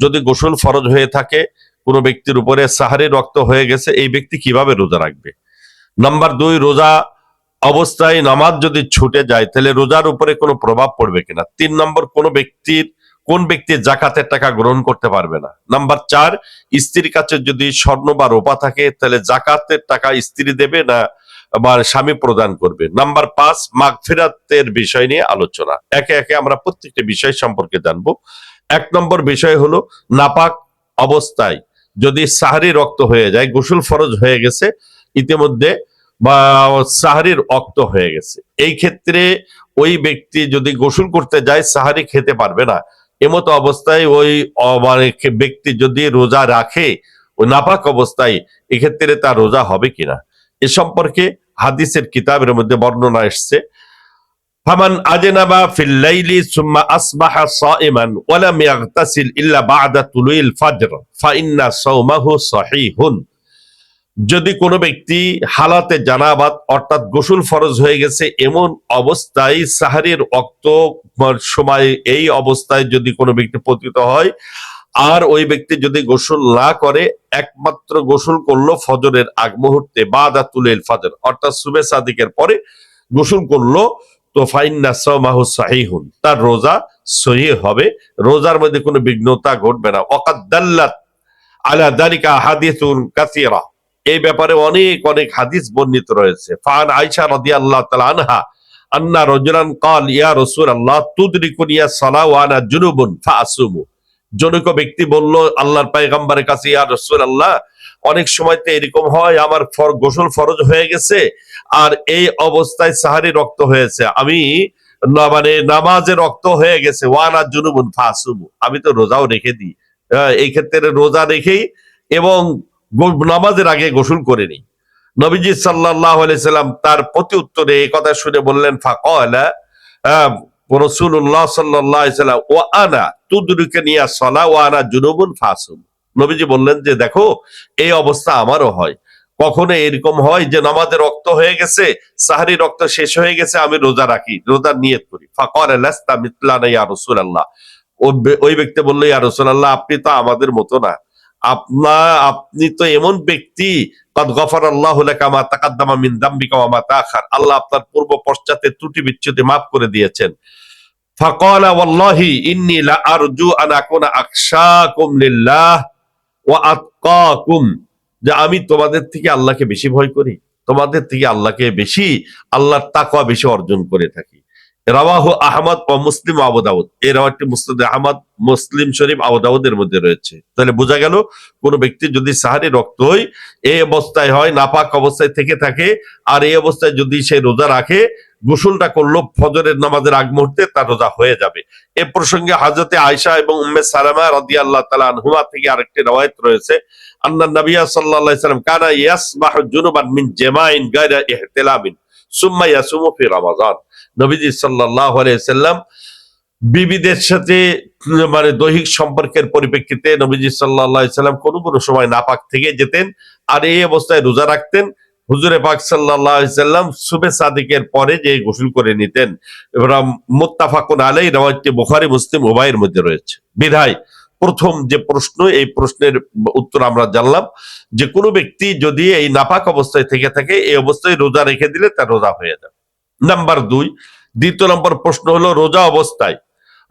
যদি গোসল ফরজ হয়ে থাকে কোনো ব্যক্তির উপরে, সাহারির রক্ত হয়ে গেছে, এই ব্যক্তি কিভাবে রোজা রাখবে? নাম্বার 2, রোজা অবস্থায় নামাজ যদি ছুটে যায় তাহলে রোজার উপরে কোনো প্রভাব পড়বে কিনা। 3 নম্বর, কোন ব্যক্তি জাকাতের টাকা গ্রহণ করতে পারবে না। নাম্বার 4, স্ত্রীর কাছে যদি স্বর্ণ বা রূপা থাকে তাহলে জাকাতের টাকা স্ত্রী দেবে না বা স্বামী প্রদান করবে। নাম্বার 5, মাগফিরাতের বিষয় নিয়ে আলোচনা। একে একে আমরা প্রত্যেকটি বিষয় সম্পর্কে জানবো। 1 নম্বর বিষয় হলো নাপাক অবস্থায় যদি সাহারি রক্ত হয়ে যায়, গোসল ফরজ হয়ে গেছে ইতিমধ্যে বা সাহারির রক্ত হয়ে গেছে, এই ক্ষেত্রে ওই ব্যক্তি যদি গোসল করতে যায় সাহারি খেতে পারবে না। এমতো অবস্থায় ওই মানে ব্যক্তি যদি রোজা রাখে ওই নাপাক অবস্থায়, এক্ষেত্রে তার রোজা হবে কিনা এ সম্পর্কে হাদিসের কিতাবের মধ্যে বর্ণনা এসছে। ফামান আজনাবা ফিল লাইলি সুম্মা আসবাহা সাইমান ওয়া লাম ইয়াগতাসিল ইল্লা বা'দা তুলুইল ফাজর ফাইন্না সাওমাহু সহিহুন। যদি কোনো ব্যক্তি হালাতে জানাবাত অর্থাৎ গোসল ফরজ হয়ে গেছে এমন অবস্থায় সাহারির রক্ত সময়, এই অবস্থায় যদি কোনো ব্যক্তি পতিত হয় আর ওই ব্যক্তি যদি গোসল না করে, একমাত্র গোসল করলো ফজরের আগ মুহূর্তে বাদা তুলেল ফজর অর্থাৎ সুবে সাদিকের পরে গোসল করলো, তো ফাইন্না সাওমাহু সাহিহুন, তার রোজা সহিহ হবে, রোজার মধ্যে কোনো বিঘ্নতা ঘটবে না। ওয়াকাদ দাল্লাত আলা যালিকা আহাদিসুন কাসীরা, এই ব্যাপারে অনেক অনেক হাদিস বর্ণিত রয়েছে। ফান আয়েশা রাদিয়াল্লাহু তাআলা আনহা আন্না রাজুলান ক্বাল ইয়া রাসূলুল্লাহ তুদরিকুনি আস-সালাহ ওয়া আনা জুনুবুন ফাআসুমু। জনৈক ব্যক্তি বলল আল্লাহর পয়গম্বরের কাছে, ইয়া রাসূলুল্লাহ, অনেক সময় তো এরকম হয় আমার গোসল ফরজ হয়ে গেছে আর এই অবস্থায় সাহারি রক্ত হয়েছে, আমি মানে নামাজে রক্ত হয়ে গেছে, ওয়া আনা জুনুবুন ফাআসুমু, আমি তো রোজাও রেখে দিই, এই ক্ষেত্রে রোজা রেখেই এবং নামাজের আগে গোসল করে নেই। নবীজি সাল্লাল্লাহু আলাইহি সাল্লাম তার প্রতি উত্তরে এই কথা শুনে বললেন, ফাকালা রাসূলুল্লাহ সাল্লাল্লাহু আলাইহি সাল্লাম ওয়া আনা তুদরিকুনি আস-সালাহ ওয়া আনা জুনুবুন ফাসুম। নবীজি বললেন যে দেখো এই অবস্থা আমারও হয়, কখনো এরকম হয় যে নামাজের রক্ত হয়ে গেছে, সাহারি রক্ত শেষ হয়ে গেছে, আমি রোজা রাখি, রোজার নিয়ত করি। ফাকালা লাস্তা মিথলানা ইয়া রাসূলুল্লাহ, ওই ব্যক্তি বলল, ইয়া রাসূলুল্লাহ, আপনি তো আমাদের মতো না, আপনি তো এমন ব্যক্তি কদ গফারাল্লাহু লাকা মা তাকাদ্দামা মিন যামবিকা ওয়া মা তাআখার, আল্লাহ আপনার পূর্ব পশ্চাতের ত্রুটি বিচ্যুতি মাফ করে দিয়েছেন। ফাকালা ওয়াল্লাহি ইন্নী লা আরজু আন আকুনা আখশাকুম লিল্লাহ ওয়া আতকাকুম, যে আমি তোমাদের থেকে আল্লাহকে বেশি ভয় করি, তোমাদের থেকে আল্লাহকে বেশি, আল্লাহর তাকওয়া বেশি অর্জন করে থাকি। রাওয়াহু আহমদ ও মুসলিম আবু দাউদ, এই রাওয়াতটি মুসনাদ আহমদ, মুসলিম শরীফ, আবু দাউদের মধ্যে রয়েছে। তাহলে বোঝা গেল কোন ব্যক্তি যদি সাহারি রক্ত হয় এই অবস্থায় হয়, নাপাক অবস্থায় থেকে থাকে, আর এই অবস্থায় যদি সে রোজা রাখে, গোসলটা করলো ফজরের নামাজের আগ মুহূর্তে, তার রোজা হয়ে যাবে। এ প্রসঙ্গে হযরতে আয়েশা এবং উম্মে সালামা রাদিয়াল্লাহু তাআলা আনহুমা থেকে আরেকটি রওয়ায়াত রয়েছে, আন্না নবী সাল্লাল্লাহু আলাইহি সাল্লাম কানা ইয়াসবাহু জুনুবান মিন জামাইন গায়রা ইহতিলামিন সুম্মা ইয়াসুমু ফি রমাযান। নবীজি সাল্লাল্লাহু আলাইহি সাল্লাম বিবিদের সাথে মানে দৈহিক সম্পর্কের পরিপ্রেক্ষিতে নবীজি সাল্লাল্লাহু আলাইহি সাল্লাম কোনো কোনো সময় নাপাক থেকে যেতেন আর এই অবস্থায় রোজা রাখতেন। হুজুরে পাক সাল্লাল্লাহু আলাইহি সাল্লাম সুবে সাদিকের পরে যে গোসল করে নিতেন। এবং মুত্তাফাকুন আলাইহি, রাওয়ায়াতটি বুখারী মুসলিম উভয়ের মধ্যে রয়েছে। বিধায় প্রথম যে প্রশ্ন, এই প্রশ্নের উত্তর আমরা জানলাম যে কোনো ব্যক্তি যদি এই নাপাক অবস্থায় থেকে থাকে এই অবস্থায় রোজা রেখে দিলে তার রোজা হয়ে যাবে। নাম্বার 2, দ্বিতীয় নম্বর প্রশ্ন হলো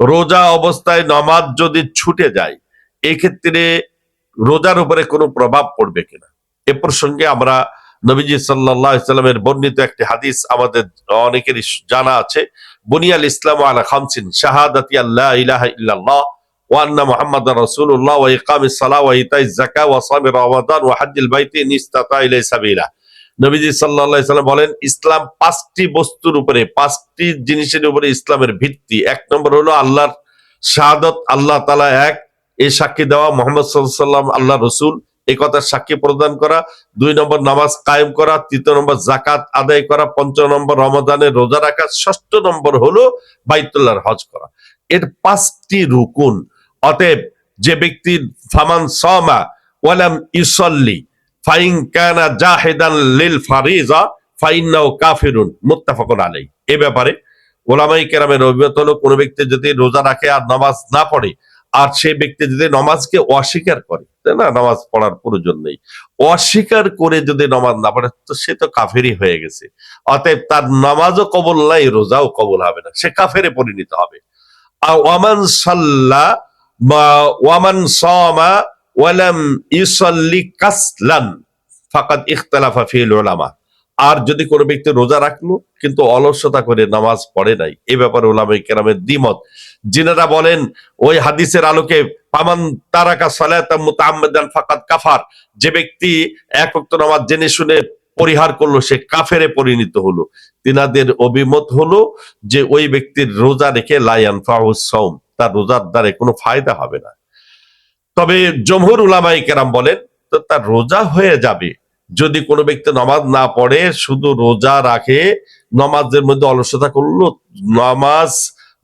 রোজা অবস্থায় নামাজ যদি ছুটে যায় এক্ষেত্রে রোজার উপরে কোনো প্রভাব পড়বে কিনা। এ প্রসঙ্গে আমরা নবীজি সাল্লাল্লাহু আলাইহি সাল্লামের বর্ণিত একটি হাদিস আমাদের অনেকেরই জানা আছে। বুনিয়াল ইসলামু আলা খামসিন, শাহাদাতি আল্লা ইলাহা ইল্লাল্লাহ ওয়া আন্না মুহাম্মাদার রাসূলুল্লাহ ওয়া ইকামিস সালাহ ওয়া ইতাইজ যাকাত ওয়া সাওমি রমাদান ওয়া হজ্জিল বাইতি ইন ইসতাতা ইলাইহি সাবিলা। নবীজি সাল্লাল্লাহু আলাইহি সাল্লাম বলেন ইসলাম 5টি বস্তুর উপরে, 5টি জিনিসের উপরে ইসলামের ভিত্তি। 1 নম্বর হলো আল্লাহর শাহাদাত, আল্লাহ তাআলা এক, এই সাক্ষী দেওয়া, মুহাম্মদ সাল্লাল্লাহু আলাইহি সাল্লাম আল্লাহ রাসূল, এই কথার সাক্ষী প্রদান করা। 2 নম্বর নামাজ কায়েম করা। 3 নম্বর যাকাত আদায় করা। 5 নম্বর রমাদানের রোজা রাখা। 6 নম্বর হলো বাইতুল্লাহর হজ করা। এর 5টি রুকুন। অতএব যে ব্যক্তি ফামান সামা ওয়ালাম ইউসাল্লি ফাইন কানা জাহিদান লিল ফারিজা ফাইন্নাহু কাফিরুন, মুত্তাফাকুন আলাইহি। এই ব্যাপারে উলামায়ে কেরামের অভিমত হলো কোন ব্যক্তি যদি রোজা রাখে আর নামাজ না পড়ে আর সেই ব্যক্তি যদি নামাজকে অস্বীকার করে, তাই না, নামাজ পড়ার প্রয়োজন নেই, অস্বীকার করে যদি নামাজ না পড়ে, তো সে তো কাফেরই হয়ে গেছে। অতএব তার নামাজও কবুল নাই, রোজাও কবুল হবে না, সে কাফেরে পরিণত হবে। আর ওয়ামান সাল্লা বা ওয়ামান সামা ওয়ালাম ইউসাল্লি কাসলান ফাকাদ ইখতালাফা ফিল উলামা। আর যদি কোনো ব্যক্তি রোজা রাখলো কিন্তু অলসতা করে নামাজ পড়ে নাই, এ ব্যাপারে উলামায়ে কেরামের দ্বিমত। যিনারা বলেন ওই হাদিসের আলোকে ফামান তারাকা সালাতা মুতাআম্মিদান ফাকাদ কাফার, যে ব্যক্তি এক ওয়াক্ত নামাজ জেনে শুনে পরিহার করলো সে কাফেরে পরিণত হলো, তিনাদের অভিমত হলো যে ওই ব্যক্তির রোজা রেখে লা ইয়ানফাউস সাওম, তার রোজার দ্বারা কোনো ফায়দা হবে না। তবে জমহুর উলামায়ে কেরাম বলেন তো তার রোজা হয়ে যাবে যদি কোনো ব্যক্তি নামাজ না পড়ে, শুধু রোজা রাখে, নামাজের মধ্যে অলসতা করলো, নামাজ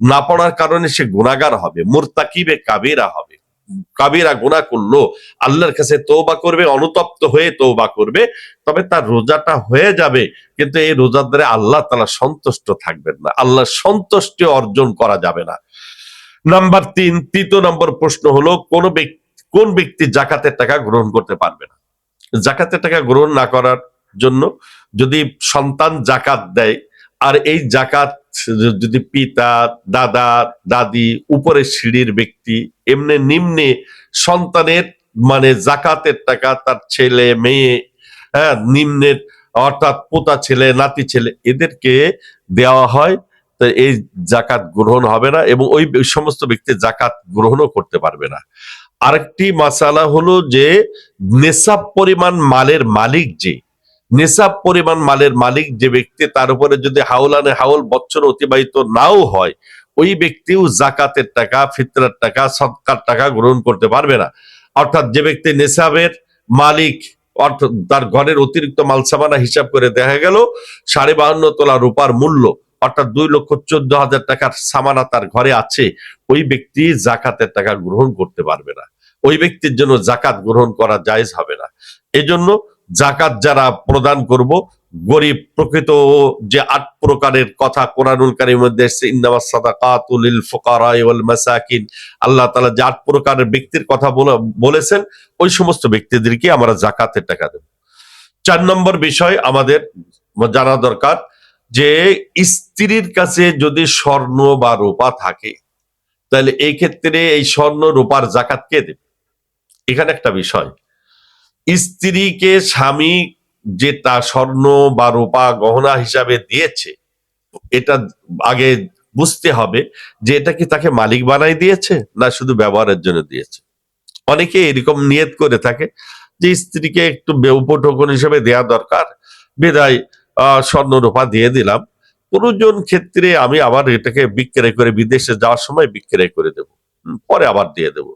না পড়ার কারণে সে গুনাহগার হবে, মুরতাকিবে কাবীরা হবে, কাবীরা গুনাহ করলো, আল্লাহর কাছে তওবা করবে, অনুতপ্ত হয়ে তওবা করবে, তবে তার রোজাটা হয়ে যাবে। কিন্তু এই রোজার দ্বারা আল্লাহ তাআলা সন্তুষ্ট থাকবেন না, আল্লাহর সন্তুষ্টি অর্জন করা যাবে না। নাম্বার 3, তৃতীয় নম্বর প্রশ্ন হলো কোন ব্যক্তি জাকাতের টাকা গ্রহণ করতে পারবে না। জাকাতের টাকা গ্রহণ না করার জন্য যদি সন্তান জাকাত দেয়, আর এই জাকাত যদি পিতা, দাদা, দাদি, উপরের সিঁড়ির ব্যক্তি, এমনি নিম্নে সন্তানের মানে জাকাতের টাকা তার ছেলে মেয়ে, হ্যাঁ, নিম্নের অর্থাৎ পোতা ছেলে, নাতি ছেলে, এদেরকে দেওয়া হয়, তো এই জাকাত গ্রহণ হবে না এবং ওই সমস্ত ব্যক্তি জাকাত গ্রহণও করতে পারবে না। আরেকটি মাসালা হলো যে নেশাব পরিমাণ মালের মালিক, যে নেশাব পরিমাণ মালের মালিক যে ব্যক্তি, তার উপরে যদি হাউলানে হাউল বছর অতিবাহিত নাও হয়, ওই ব্যক্তিও জাকাতের টাকা, ফিতরার টাকা, সদকার টাকা গ্রহণ করতে পারবে না। অর্থাৎ যে ব্যক্তি নেশাবের মালিক, অর্থাৎ তার ঘরের অতিরিক্ত মাল সামানা হিসাব করে দেখা গেল 52.5 তোলা রূপার মূল্য, অর্থাৎ 2,14,000 টাকার সামানা তার ঘরে আছে, ওই ব্যক্তি জাকাতের টাকা গ্রহণ করতে পারবে না, ওই ব্যক্তির জন্য জাকাত গ্রহণ করা জায়েজ হবে না। এজন্য জাকাত যারা প্রদান করব, গরিব, প্রকৃত যে 8 প্রকারের কথা কোরআনুল কারীমের মধ্যে এসেছে, ইন্নামাস সাদাকাতু লিল ফুকারা ওয়াল মাসাকিন, আল্লাহ তাআলা যে 8 প্রকারের ব্যক্তির কথা বলেছেন, ওই সমস্ত ব্যক্তিদেরকে আমরা জাকাতের টাকা দেব। 4 নম্বর বিষয় আমাদের জানা দরকার যে স্ত্রীর কাছে যদি স্বর্ণ বা রূপা থাকে, তাহলে এই ক্ষেত্রে এই স্বর্ণ রূপার জাকাত কে দেবে? এখানে একটা বিষয়, স্ত্রীকে স্বামী যেটা স্বর্ণ বা রূপা গহনা হিসাবে দিয়েছে, এটা আগে বুঝতে হবে যে এটা কি তাকে মালিক বানাই দিয়েছে না শুধু ব্যবহারের জন্য দিয়েছে। অনেকে এরকম নিয়ত করে থাকে যে স্ত্রীকে একটু উপঢৌকন হিসেবে দেয়া দরকার, বিদায় স্বর্ণ রূপা দিয়ে দিলাম, প্রয়োজন ক্ষেত্রে আমি আবার এটাকে বিক্রয় করে বিদেশে যাওয়ার সময় বিক্রয় করে দেব, পরে আবার দিয়ে দেব,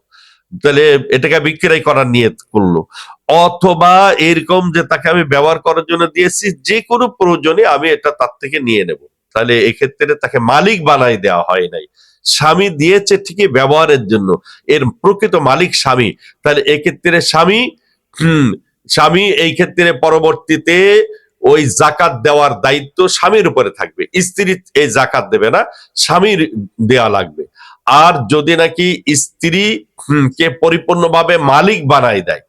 তাহলে এটাকে বিক্রয় করার নিয়ত করলো। অথবা এরকম যে তাকে আমি ব্যবহার করার জন্য দিয়েছি, যে কোনো প্রয়োজনে আমি এটা তার থেকে নিয়ে নেব, তাহলে এক্ষেত্রে তাকে মালিক বানাই দেওয়া হয় নাই, স্বামী দিয়েছে ঠিকই ব্যবহারের জন্য, এর প্রকৃত মালিক স্বামী। তাহলে এক্ষেত্রে স্বামী এই ক্ষেত্রে পরবর্তীতে ওই জাকাত দেওয়ার দায়িত্ব স্বামীর উপরে থাকবে, স্ত্রী এই জাকাত দেবে না, স্বামীর দেওয়া লাগবে। আর যদি নাকি স্ত্রী কে পরিপূর্ণভাবে মালিক বানাই দেয়,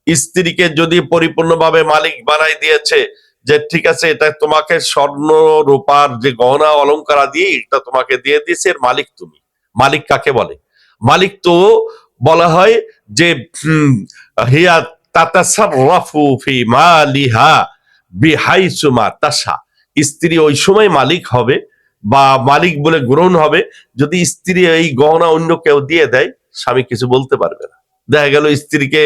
স্ত্রীকে যদি পরিপূর্ণভাবে মালিক বানাই দিয়েছে যে ঠিক আছে এটা তোমাকে স্বর্ণ রূপার যে গহনা অলংকার দিয়ে এটা তোমাকে দিয়ে দিয়েছে, এর মালিক তুমি। মালিক কাকে বলে? মালিক তো বলা হয় যে হিয়া তাতাসাররাফু ফি মালিহা বিহাইসু মা তাশা, স্ত্রী ওই সময় মালিক হবে বা মালিক বলে গ্রহণ হবে যদি স্ত্রী এই গহনা অন্য কেউ দিয়ে দেয়, স্বামী কিছু বলতে পারবে না। দেখা গেল স্ত্রীকে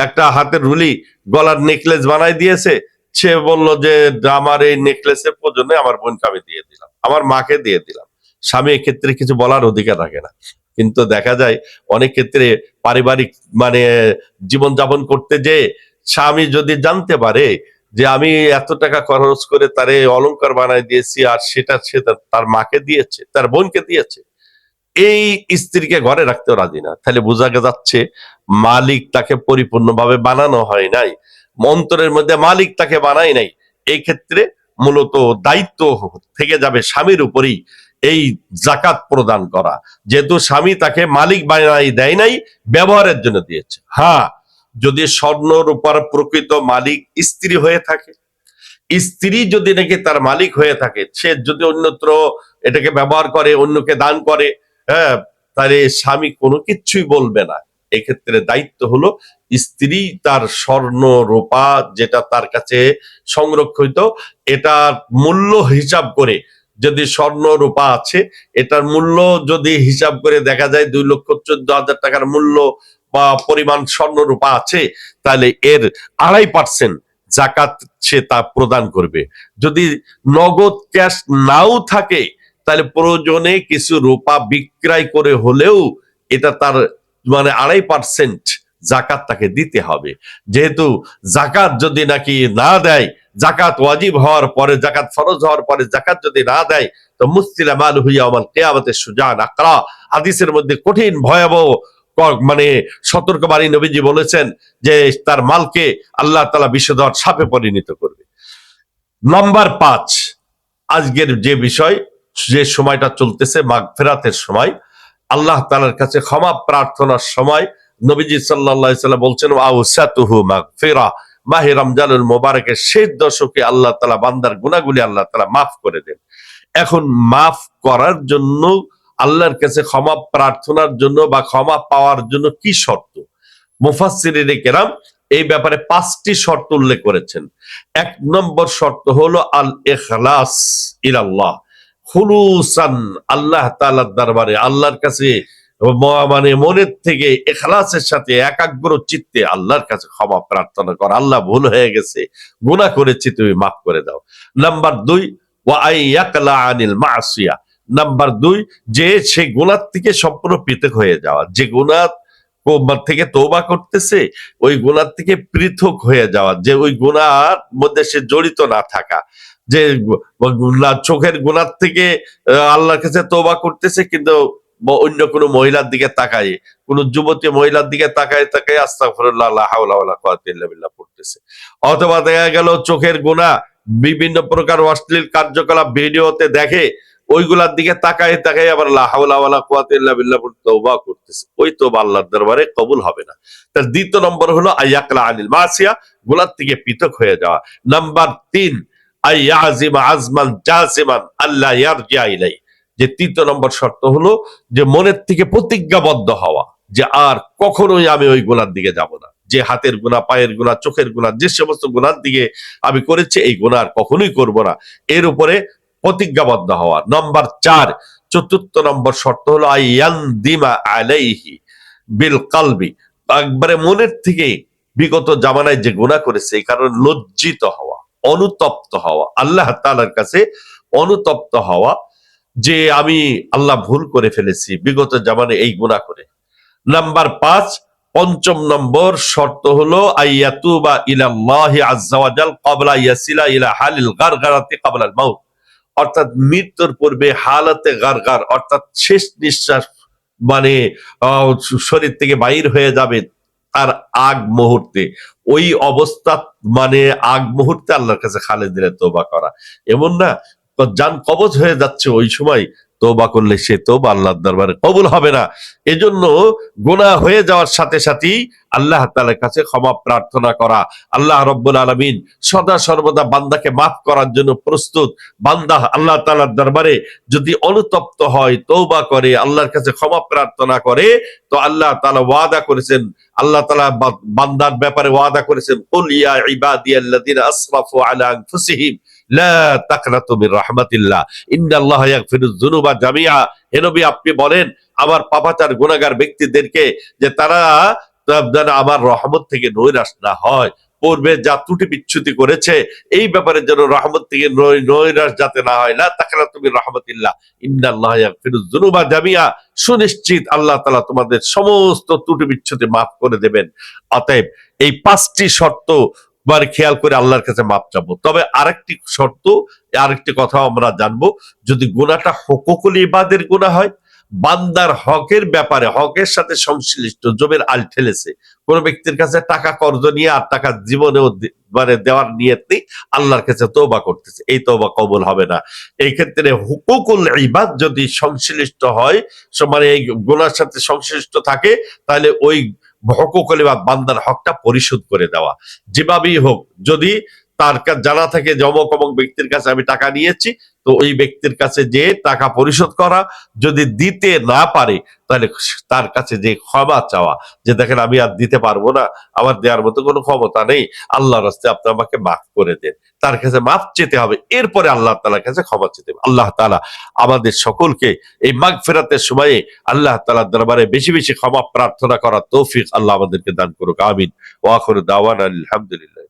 একটা হাতের রুলি, গলার নেকলেস বানাই দিয়েছে, সে বলল যে আমার এই নেকলেসের প্রয়োজনে আমার বোনকে আমি দিয়ে দিলাম, আমার মাকে দিয়ে দিলাম, স্বামী এক্ষেত্রে কিছু বলার অধিকার রাখে না। কিন্তু দেখা যায় অনেক ক্ষেত্রে পারিবারিক মানে জীবনযাপন করতে যে স্বামী যদি জানতে পারে যে আমি এত টাকা খরচ করে তারে অলংকার বানাই দিয়েছি আর সেটা সে তার মাকে দিয়েছে, তার বোনকে দিয়েছে, এই স্ত্রীকে ঘরে রাখতেও রাজি না, তাহলে বোঝা যাচ্ছে মালিক তাকে পরিপূর্ণভাবে বানানো হয় নাই, অন্তরের মধ্যে মালিক তাকে বানাই নাই। এই ক্ষেত্রে মূলত দায়িত্ব থেকে যাবে স্বামীর উপরেই। এই জাকাত প্রদান করা, যেহেতু স্বামী তাকে মালিক বানাই দেয় নাই, ব্যবহারের জন্য দিয়েছে। হ্যাঁ, যদি স্বর্ণ রূপার প্রকৃত মালিক স্ত্রী হয়ে থাকে, স্ত্রী যদি নাকি তার মালিক হয়ে থাকে, সে যদি অন্যত্র এটাকে ব্যবহার করে, অন্যকে দান করে, হ্যাঁ, তাহলে স্বামী কোনো কিছুই বলবে না। এক্ষেত্রে দায়িত্ব হলো স্ত্রী তার স্বর্ণ রূপা যেটা তার কাছে সংরক্ষিত, এটার মূল্য হিসাব করে, যদি স্বর্ণ রূপা আছে এটার মূল্য যদি হিসাব করে দেখা যায় 2,14,000 টাকার মূল্য বা পরিমাণ স্বর্ণ রূপা আছে, তাহলে এর 2.5% জাকাত সে তা প্রদান করবে। যদি নগদ ক্যাশ নাও থাকে, তাহলে প্রয়োজনে কিছু রূপা বিক্রয় করে হলেও এটা তার 2.5% জাকাত তাকে দিতে হবে। যেহেতু জাকাত যদি নাকি না দেয়, জাকাত ওয়াজিব হওয়ার পরে, জাকাত ফরজ হওয়ার পরে জাকাত যদি না দেয়, তো মুসতিলা মালহু ইয়াউমাল কিয়ামাতিস সুজান আকরা, হাদিসের মধ্যে কঠিন ভয়াবহ সতর্কবাণী নবীজি বলেছেন যে তার মালকে আল্লাহ তাআলা বিষধর সাপে পরিণত করবে। নাম্বার 5, আজকের যে বিষয়, যে সময়টা চলতেছে মাগফিরাতের সময়, আল্লাহ তাআলার কাছে ক্ষমা প্রার্থনার সময়, নবীজি সাল্লাল্লাহু আলাইহি সাল্লাম বলছেন আউসাতুহু মাগফিরা, মাহে রমজানুল মুবারকের শেষ দশকে আল্লাহ তাআলা বান্দার গুনাহগুলি আল্লাহ তাআলা মাফ করে দেন। এখন মাফ করার জন্য, আল্লাহর কাছে ক্ষমা প্রার্থনার জন্য বা ক্ষমা পাওয়ার জন্য কি শর্ত? মুফাসসিরিনে কেরাম এই ব্যাপারে 5টি শর্ত উল্লেখ করেছেন। 1 নম্বর শর্ত হলো আল ইখলাস ইলাল্লাহ, খুলুসান, আল্লাহ তাআলার দরবারে, আল্লাহর কাছে মনের থেকে ইখলাসের সাথে একাগ্র চিত্তে আল্লাহর কাছে ক্ষমা প্রার্থনা করা, আল্লাহ ভুল হয়ে গেছে, গুনাহ করেছি, তুমি মাফ করে দাও। নাম্বার 2, ওয়া আইয়াকলা আনিল মাসিয়া, নাম্বার 2, যে সে গুনাহ থেকে সম্পূর্ণ পৃথক হয়ে যাওয়া, যে গুনাহ থেকে তওবা করতেছে ওই গুনাহ থেকে পৃথক হয়ে যাওয়া, যে ওই গুনাহর মধ্যে সে জড়িত না থাকা, যে চোখের গুনাহ থেকে আল্লাহর কাছে তওবা করতেছে কিন্তু অন্য কোনো মহিলার দিকে তাকায়, কোন যুবতী মহিলার দিকে তাকায় তাকায় আস্তাগফিরুল্লাহ লা হাওলা ওয়ালা কুওয়াতা ইল্লা বিল্লাহ পড়তেছে। অথবা দেখা গেল চোখের গুনাহ বিভিন্ন প্রকার অশ্লীল কার্যকলাপ ভিডিওতে দেখে, ওইগুলার দিকে তাকায় তাকায় আবার লা হাওলা ওয়ালা কুওয়াতা ইল্লা বিল্লাহ তওবা করতেছে, ওই তওবা আল্লাহর দরবারে কবুল হবে না। তার দ্বিতীয় নম্বর হলো আইয়াকলা আনিল মাসিয়া, গুনাহ থেকে পৃথক হয়ে যাওয়া। নাম্বার 3, আইয়াজিমা আজমান জাসিমান আল্লাহ ইয়ারজিয়া ইলাই, যে 3 নম্বর শর্ত হলো যে মনের থেকে প্রতিজ্ঞাবদ্ধ হওয়া যে আর কখনোই আমি ওই গুনার দিকে যাব না, যে হাতের গুনাহ, পায়ের গুনাহ, চোখের গুনাহ, যে সমস্ত গুনার দিকে আমি করেছি এই গুনাহ আর কখনোই করব না, এর উপরে প্রতিজ্ঞাবদ্ধ হওয়া। নাম্বার 4, 4র্থ নম্বর শর্ত হলো আইয়ানদিমা আলাইহি বিল কলবি, একবারে মনের থেকে বিগত জামানায় যে গুনাহ করেছে এই কারণে লজ্জিত হওয়া, অনুতপ্ত হওয়া, আল্লাহ তাআলার কাছে অনুতপ্ত হওয়া যে আমি আল্লাহ ভুল করে ফেলেছি বিগত জামানে এই গুনাহ করে। নাম্বার 5, 5ম নম্বর শর্ত হলো আইয়াতুবা ইলাল্লাহি আযজা ওয়া জাল ক্বাবলা ইয়াসিলা ইলা হালিল গারগারাতি ক্বাবলাল মাউত, অর্থাৎ মৃত্যুর পূর্বে হালাতে গারগার, অর্থাৎ শেষ নিঃশ্বাস শরীর থেকে বাইর হয়ে যাবে তার আগ মুহূর্তে, ওই অবস্থা আগ মুহূর্তে আল্লাহর কাছে খালেদ দিলে তওবা করা। এমন না জান কবজ হয়ে যাচ্ছে ওই সময় তওবা করলে সে তওবা আল্লাহর দরবারে কবুল হবে না। এজন্য গুনাহ হয়ে যাওয়ার সাথে সাথেই আল্লাহ তাআলার কাছে ক্ষমা প্রার্থনা করা। আল্লাহ রাব্বুল আলামিন সদা সর্বদা বান্দাকে মাফ করার জন্য প্রস্তুত। বান্দা আল্লাহ তাআলার দরবারে যদি অনুতপ্ত হয়, তওবা করে, আল্লাহর কাছে ক্ষমা প্রার্থনা করে, তো আল্লাহ তাআলা ওয়াদা করেছেন, আল্লাহ তাআলা বান্দার ব্যাপারে ওয়াদা করেছেন, কুল ইয়া ইবাদিয়াল্লাযিনা আসরাফু আলা আনফুসিহিম লা তাকনাতু মির রাহমাতিল্লাহ ইন্নাল্লাহা ইয়াগফিরুয যুনুবা জামিআ, হে নবী আপনি বলেন আমার পাপাচার গুনাহগার ব্যক্তিদেরকে যে তারা আমার রহমত থেকে নৈরাশ না হয়, পূর্বে যা ত্রুটি বিচ্যুতি করেছে এই ব্যাপারে যেন রহমত থেকে নৈরাশ যাতে না হয়। লা তাকনাতু মির রাহমাতিল্লাহ ইন্নাল্লাহা ইয়াগফিরুয যুনুবা জামিআ, সুনিশ্চিত আল্লাহ তাআলা তোমাদের সমস্ত ত্রুটি বিচ্যুতি মাফ করে দেবেন। অতএব এই 5টি শর্ত খেয়াল করে আল্লাহর কাছে মাপ চাবো। তবে আরেকটি শর্ত, আরেকটি কথা আমরা জানবো, যদি গুনাহটা হুকুকুল ইবাদের গুনাহ হয় বান্দার হকের ব্যাপারে, হকের সাথে সংশ্লিষ্ট জমির আল ঠেলেছে, কোন ব্যক্তির কাছে টাকা কর্জ নিয়ে আর টাকা জীবনেও মানে দেওয়ার নিয়ত নেই, আল্লাহর কাছে তওবা করতেছে, এই তওবা কবুল হবে না। এই ক্ষেত্রে হুকুকুল ইবাদ যদি সংশ্লিষ্ট হয়, মানে এই গুনার সাথে সংশ্লিষ্ট থাকে, তাহলে ওই হুকুকুল ইবাদ বান্দার হকটা পরিশোধ করে দেওয়া যেভাবেই হোক। যদি তার জানা থাকে যে অমুক অমুক ব্যক্তির কাছে আমি টাকা নিয়েছি, তো ওই ব্যক্তির কাছে যে টাকা পরিশোধ করা, যদি দিতে না পারে তাহলে তার কাছে যে ক্ষমা চাওয়া, যে দেখেন আমি আর দিতে পারবো না, আমার দেওয়ার মতো কোনো ক্ষমতা নেই, আল্লাহর রাস্তায় আপনি আমাকে মাফ করে দেন, তার কাছে মাফ চেতে হবে, এরপরে আল্লাহ তাআলার কাছে ক্ষমা চেতে হবে। আল্লাহ তাআলা আমাদের সকলকে এই মাগফিরাতের সময়ে আল্লাহ তাআলার দরবারে বেশি বেশি ক্ষমা প্রার্থনা করার তৌফিক আল্লাহ আমাদেরকে দান করুক, আমিন। ওয়া আখিরু দাওয়ানা আলহামদুলিল্লাহ।